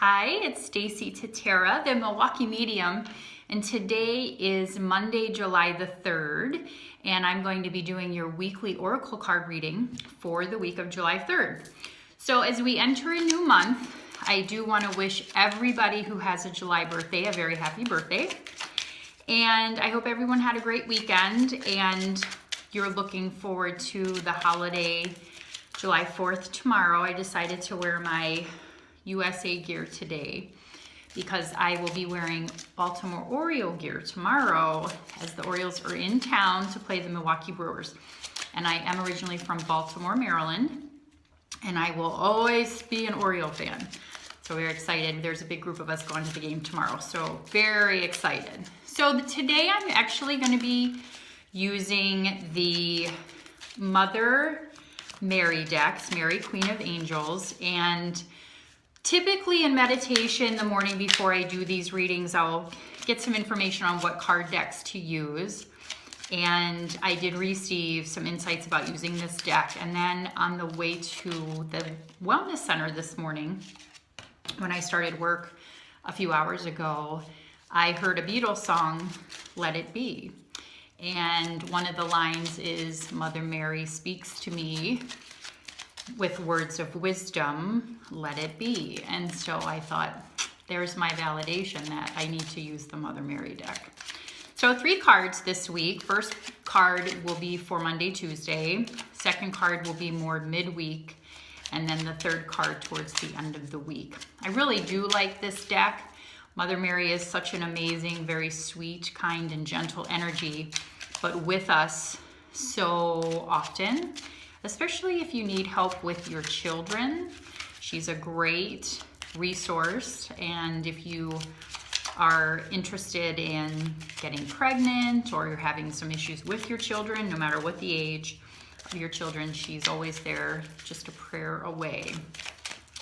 Hi, it's Stacie Tatera, the Milwaukee Medium, and today is Monday, July the 3rd, and I'm going to be doing your weekly oracle card reading for the week of July 3rd. So as we enter a new month, I do want to wish everybody who has a July birthday a very happy birthday, and I hope everyone had a great weekend and you're looking forward to the holiday July 4th tomorrow. I decided to wear my USA gear today because I will be wearing Baltimore Oriole gear tomorrow as the Orioles are in town to play the Milwaukee Brewers. And I am originally from Baltimore, Maryland, and I will always be an Oriole fan. So we're excited. There's a big group of us going to the game tomorrow, so very excited. So today I'm actually going to be using the Mother Mary decks, Mary Queen of Angels, and typically in meditation the morning before I do these readings, I'll get some information on what card decks to use. And I did receive some insights about using this deck. And then on the way to the Wellness Center this morning, when I started work a few hours ago, I heard a Beatles song, Let It Be. And one of the lines is, Mother Mary speaks to me with words of wisdom, let it be. And so I thought, there's my validation that I need to use the Mother Mary deck. So 3 cards this week. First card will be for Monday, Tuesday. Second card will be more midweek. And then the third card towards the end of the week. I really do like this deck. Mother Mary is such an amazing, very sweet, kind, and gentle energy, but with us so often, especially if you need help with your children. She's a great resource, and if you are interested in getting pregnant or you're having some issues with your children, no matter what the age of your children, she's always there, just a prayer away.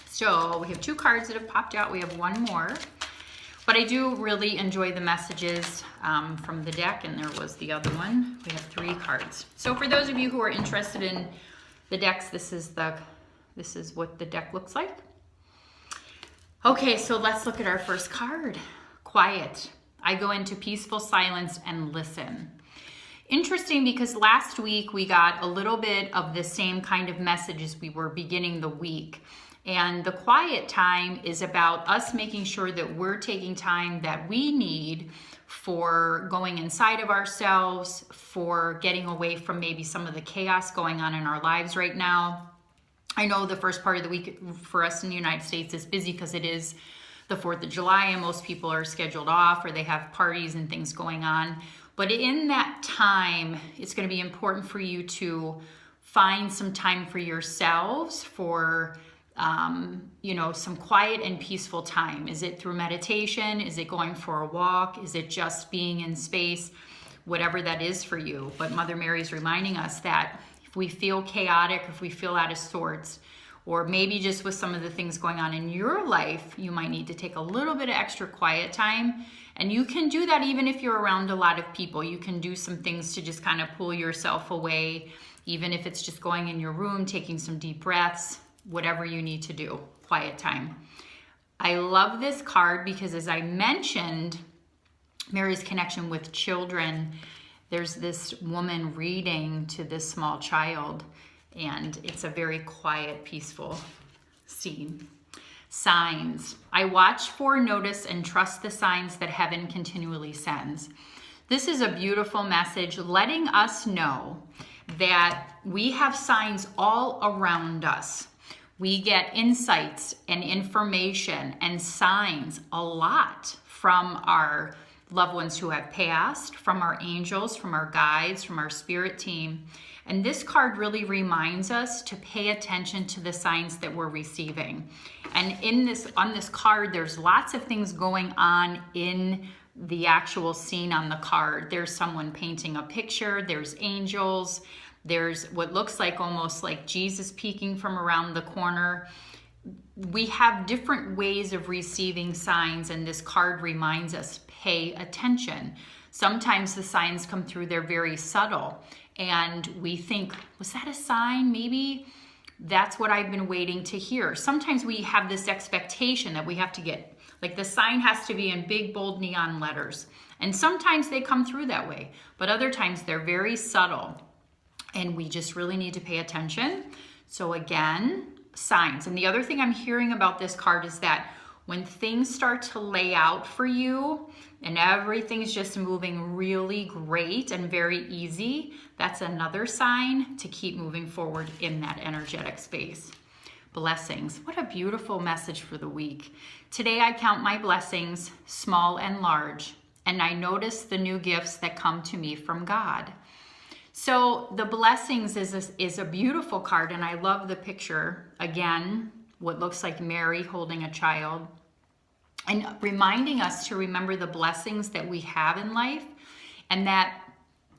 So we have 2 cards that have popped out. We have one more, but I do really enjoy the messages from the deck, and there was the other one. We have 3 cards. So for those of you who are interested in the decks, this is what the deck looks like. Okay, so let's look at our first card. Quiet. I go into peaceful silence and listen. Interesting, because last week we got a little bit of the same kind of message as we were beginning the week. And the quiet time is about us making sure that we're taking time that we need for going inside of ourselves, for getting away from maybe some of the chaos going on in our lives right now. I know the first part of the week for us in the United States is busy because it is the 4th of July and most people are scheduled off or they have parties and things going on. But in that time, it's going to be important for you to find some time for yourselves, for some quiet and peaceful time. Is it through meditation? Is it going for a walk? Is it just being in space? Whatever that is for you. But Mother Mary is reminding us that if we feel chaotic, if we feel out of sorts, or maybe just with some of the things going on in your life, you might need to take a little bit of extra quiet time. And you can do that even if you're around a lot of people. You can do some things to just kind of pull yourself away, even if it's just going in your room, taking some deep breaths, whatever you need to do, quiet time. I love this card because, as I mentioned, Mary's connection with children. There's this woman reading to this small child, and it's a very quiet, peaceful scene. Signs. I watch for, notice, and trust the signs that heaven continually sends. This is a beautiful message letting us know that we have signs all around us. We get insights and information and signs a lot from our loved ones who have passed, from our angels, from our guides, from our spirit team. And this card really reminds us to pay attention to the signs that we're receiving. And on this card, there's lots of things going on in the actual scene on the card. There's someone painting a picture, there's angels, there's what looks like almost like Jesus peeking from around the corner. We have different ways of receiving signs, and this card reminds us, pay attention. Sometimes the signs come through, they're very subtle, and we think, was that a sign? Maybe That's what I've been waiting to hear. Sometimes we have this expectation that we have to get, like the sign has to be in big, bold neon letters. And sometimes they come through that way, but other times they're very subtle and we just really need to pay attention. So again, signs. And the other thing I'm hearing about this card is that when things start to lay out for you and everything's just moving really great and very easy, that's another sign to keep moving forward in that energetic space. Blessings. What a beautiful message for the week. Today I count my blessings, small and large, and I notice the new gifts that come to me from God. So the blessings is a beautiful card, and I love the picture. Again, what looks like Mary holding a child, and reminding us to remember the blessings that we have in life, and that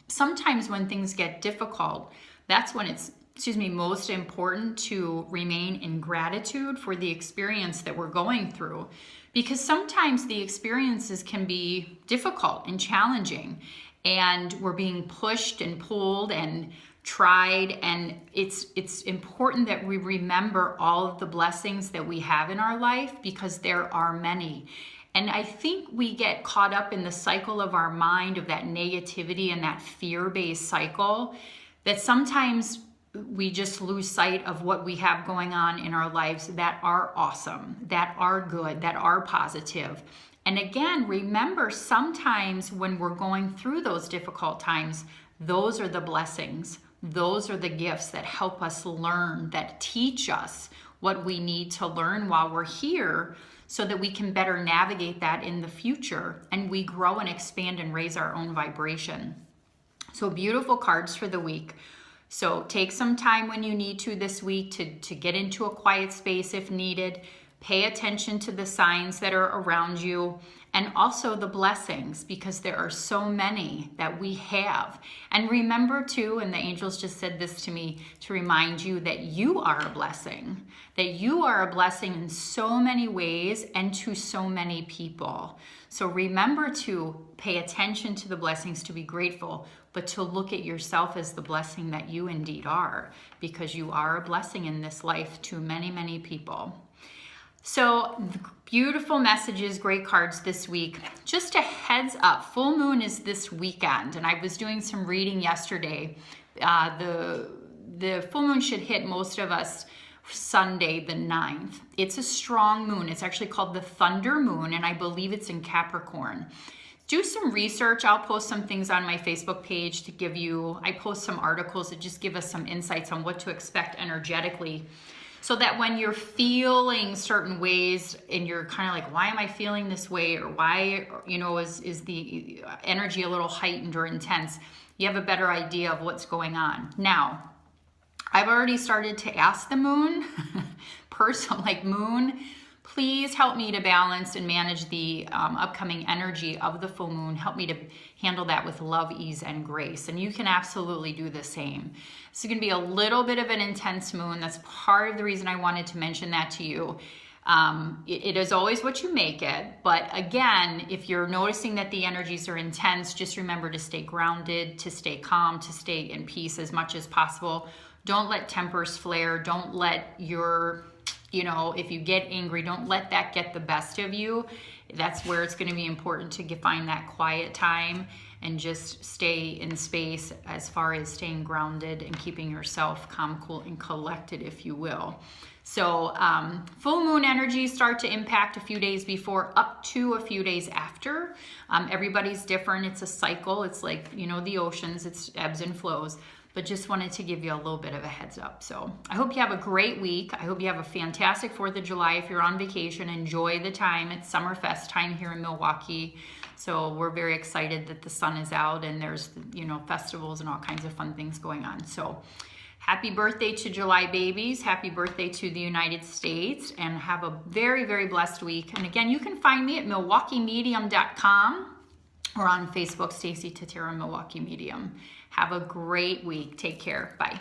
sometimes when things get difficult, that's when it's, most important to remain in gratitude for the experience that we're going through. Because sometimes the experiences can be difficult and challenging, and we're being pushed and pulled and tried, and it's important that we remember all of the blessings that we have in our life, because there are many. And I think we get caught up in the cycle of our mind of that negativity and that fear-based cycle, that sometimes we just lose sight of what we have going on in our lives that are awesome, that are good, that are positive. And again, remember, sometimes when we're going through those difficult times, those are the blessings. Those are the gifts that help us learn, that teach us what we need to learn while we're here, so that we can better navigate that in the future, and we grow and expand and raise our own vibration. So beautiful cards for the week. So take some time when you need to this week to get into a quiet space if needed. Pay attention to the signs that are around you, and also the blessings, because there are so many that we have. And remember too, and the angels just said this to me, to remind you that you are a blessing, that you are a blessing in so many ways and to so many people. So remember to pay attention to the blessings, to be grateful, but to look at yourself as the blessing that you indeed are, because you are a blessing in this life to many, many people. So beautiful messages, great cards this week. Just a heads up, full moon is this weekend, and I was doing some reading yesterday. The full moon should hit most of us Sunday the 9th. It's a strong moon. It's actually called the Thunder Moon, and I believe it's in Capricorn. Do some research. I'll post some things on my Facebook page to give you, I post some articles that just give us some insights on what to expect energetically, so that when you're feeling certain ways and you're kind of like, why am I feeling this way? Or why, is the energy a little heightened or intense? You have a better idea of what's going on. Now, I've already started to ask the moon, moon, please help me to balance and manage the upcoming energy of the full moon. Help me to handle that with love, ease, and grace. And you can absolutely do the same. It's going to be a little bit of an intense moon. That's part of the reason I wanted to mention that to you. It is always what you make it. But again, if you're noticing that the energies are intense, just remember to stay grounded, to stay calm, to stay in peace as much as possible. Don't let tempers flare. Don't let your... if you get angry, don't let that get the best of you. That's where it's going to be important to find that quiet time and just stay in space as far as staying grounded and keeping yourself calm, cool, and collected, if you will. So full moon energies start to impact a few days before, up to a few days after. Everybody's different. It's a cycle. It's like, the oceans. It's ebbs and flows. But just wanted to give you a little bit of a heads up. So I hope you have a great week. I hope you have a fantastic 4th of July. If you're on vacation, enjoy the time. It's Summerfest time here in Milwaukee. So we're very excited that the sun is out and there's, festivals and all kinds of fun things going on. So happy birthday to July babies. Happy birthday to the United States, and have a very, very blessed week. And again, you can find me at MilwaukeeMedium.com or on Facebook, Stacie Tatera-Milwaukee Medium. Have a great week. Take care. Bye.